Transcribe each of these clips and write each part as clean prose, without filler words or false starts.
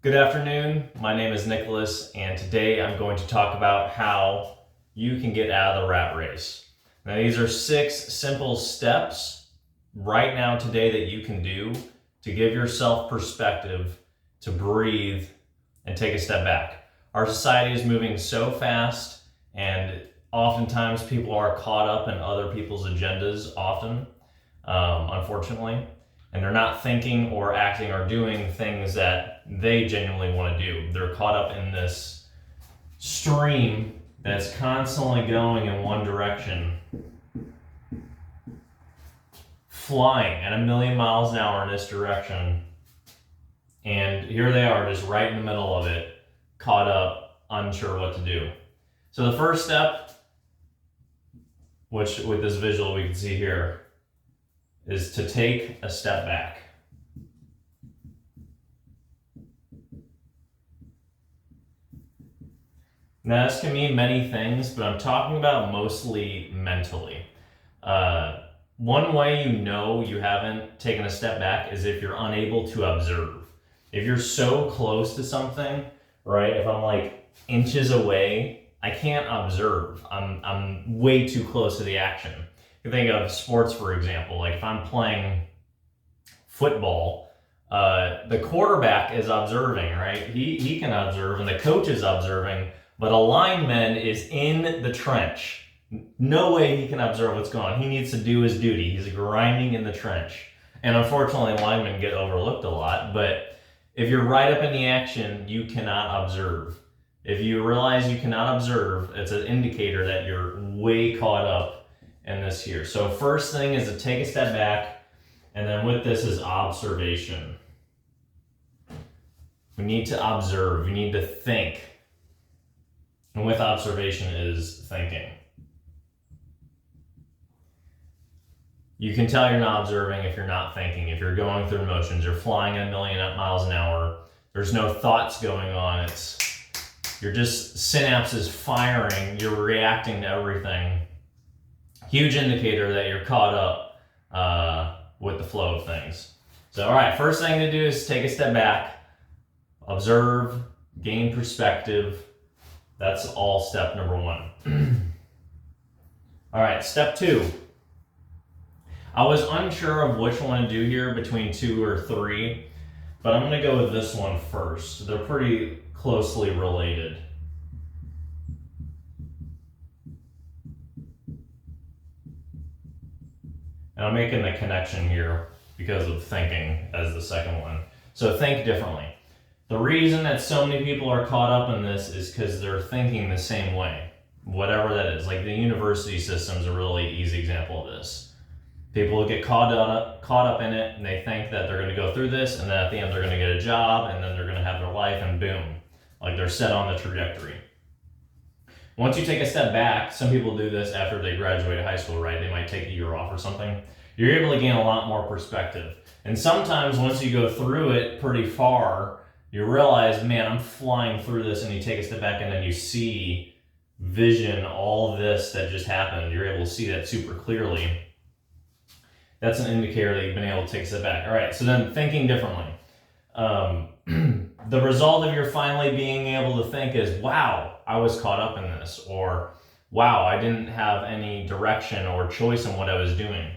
Good afternoon, my name is Nicholas, and today I'm going to talk about how you can get out of the rat race. Now, these are 6 simple steps right now today that you can do to give yourself perspective, to breathe, and take a step back. Our society is moving so fast, and oftentimes people are caught up in other people's agendas unfortunately, and they're not thinking or acting or doing things that they genuinely want to do. They're caught up in this stream that's constantly going in one direction, flying at 1,000,000 miles an hour in this direction. And here they are, just right in the middle of it, caught up, unsure what to do. So the first step, which with this visual we can see here, is to take a step back. Now, this can mean many things, but I'm talking about mostly mentally. One way you know you haven't taken a step back is if you're unable to observe. If you're so close to something, right? If I'm like inches away, I can't observe. I'm way too close to the action. You think of sports, for example, like if I'm playing football, the quarterback is observing, right? He can observe, and the coach is observing, but a lineman is in the trench. No way he can observe what's going on. He needs to do his duty. He's grinding in the trench. And unfortunately, linemen get overlooked a lot, but if you're right up in the action, you cannot observe. If you realize you cannot observe, it's an indicator that you're way caught up in this here. So first thing is to take a step back, and then with this is observation. We need to observe, we need to think. And with observation is thinking. You can tell you're not observing if you're not thinking, if you're going through motions, you're flying at 1,000,000 miles an hour, there's no thoughts going on, you're just synapses firing, you're reacting to everything. Huge indicator that you're caught up with the flow of things. So, all right, first thing to do is take a step back, observe, gain perspective. That's all step number 1. All right, step 2. I was unsure of which one to do here between 2 or 3, but I'm going to go with this one first. They're pretty closely related. And I'm making the connection here because of thinking as the second one. So think differently. The reason that so many people are caught up in this is because they're thinking the same way, whatever that is. Like the university system is a really easy example of this. People get caught up in it, and they think that they're going to go through this, and then at the end they're going to get a job, and then they're going to have their life, and boom, like they're set on the trajectory. Once you take a step back, some people do this after they graduate high school, right? They might take a year off or something. You're able to gain a lot more perspective. And sometimes once you go through it pretty far, you realize, man, I'm flying through this, and you take a step back and then you see vision, all this that just happened. You're able to see that super clearly. That's an indicator that you've been able to take a step back. All right, so then thinking differently. The result of your finally being able to think is, wow, I was caught up in this, or wow, I didn't have any direction or choice in what I was doing.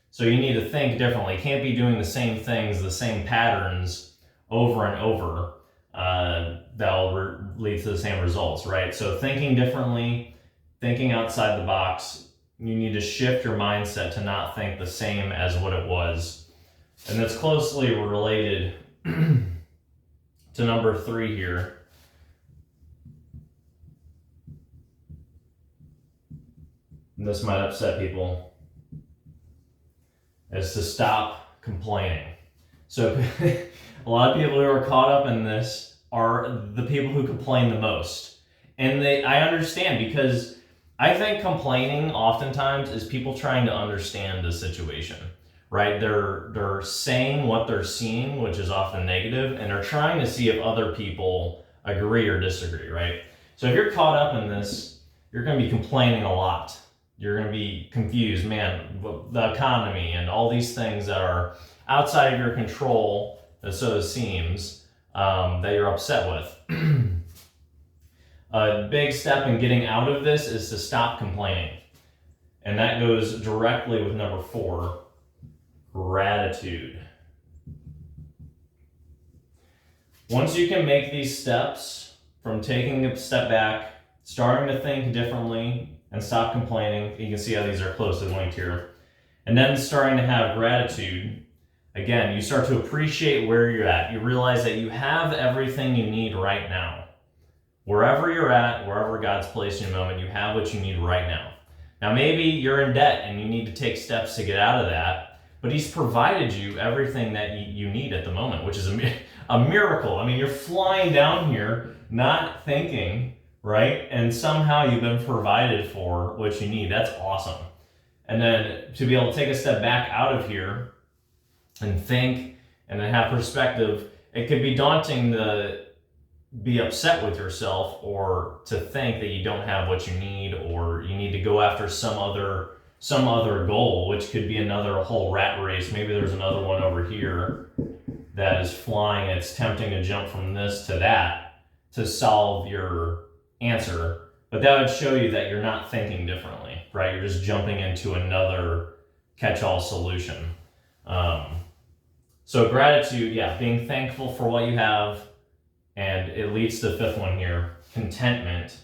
So you need to think differently. You can't be doing the same things, the same patterns over and over. That'll lead to the same results, right? So thinking differently, thinking outside the box, you need to shift your mindset to not think the same as what it was. And that's closely related to number 3 here. And this might upset people, is to stop complaining. So a lot of people who are caught up in this are the people who complain the most. And I understand, because I think complaining oftentimes is people trying to understand the situation, right? They're saying what they're seeing, which is often negative, and they're trying to see if other people agree or disagree, right? So if you're caught up in this, you're going to be complaining a lot. You're going to be confused, man, the economy and all these things that are outside of your control, so it seems, that you're upset with. A big step in getting out of this is to stop complaining. And that goes directly with number 4, gratitude. Once you can make these steps from taking a step back, starting to think differently, and stop complaining, you can see how these are closely linked here, and then starting to have gratitude, again, you start to appreciate where you're at. You realize that you have everything you need right now. Wherever you're at, wherever God's placed you in a moment, you have what you need right now. Now, maybe you're in debt and you need to take steps to get out of that, but He's provided you everything that you need at the moment, which is a miracle. I mean, you're flying down here not thinking, right? And somehow you've been provided for what you need. That's awesome. And then to be able to take a step back out of here and think and then have perspective, it could be daunting to be upset with yourself or to think that you don't have what you need, or you need to go after some other goal, which could be another whole rat race. Maybe there's another one over here that is flying. It's tempting to jump from this to that to solve your answer, but that would show you that you're not thinking differently, right? You're just jumping into another catch-all solution. So gratitude, yeah, being thankful for what you have. And it leads to the 5th one here, contentment.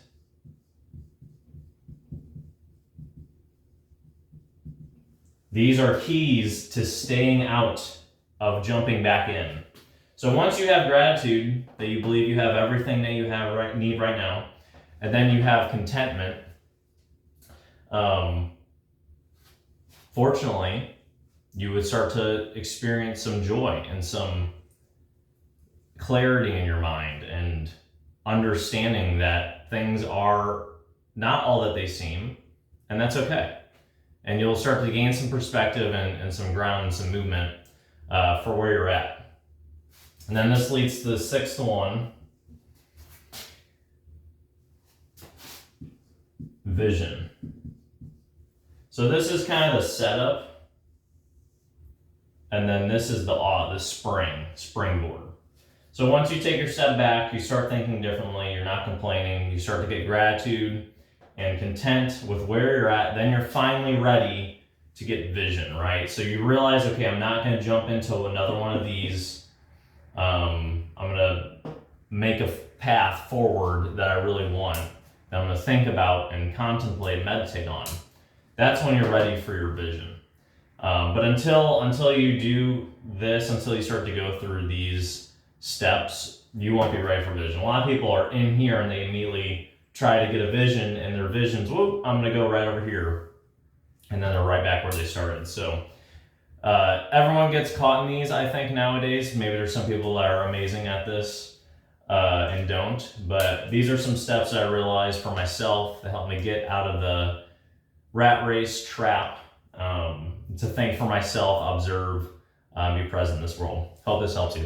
These are keys to staying out of jumping back in. So once you have gratitude, that you believe you have everything that you need right now, and then you have contentment, fortunately, you would start to experience some joy and some clarity in your mind and understanding that things are not all that they seem, and that's okay. And you'll start to gain some perspective and some ground and some movement for where you're at. And then this leads to the 6th one, vision. So this is kind of the setup, and then this is the springboard. So once you take your step back, you start thinking differently, you're not complaining, you start to get gratitude and content with where you're at, then you're finally ready to get vision, right? So you realize, okay, I'm not going to jump into another one of these. I'm going to make a path forward that I really want, that I'm going to think about and contemplate, meditate on. That's when you're ready for your vision. But until you do this, until you start to go through these steps, you won't be ready for vision. A lot of people are in here and they immediately try to get a vision, and their vision's, whoop, I'm going to go right over here. And then they're right back where they started. So everyone gets caught in these, I think, nowadays. Maybe there's some people that are amazing at this and don't. But these are some steps that I realized for myself that helped me get out of the rat race trap, to think for myself, observe, be present in this world. Hope this helps you.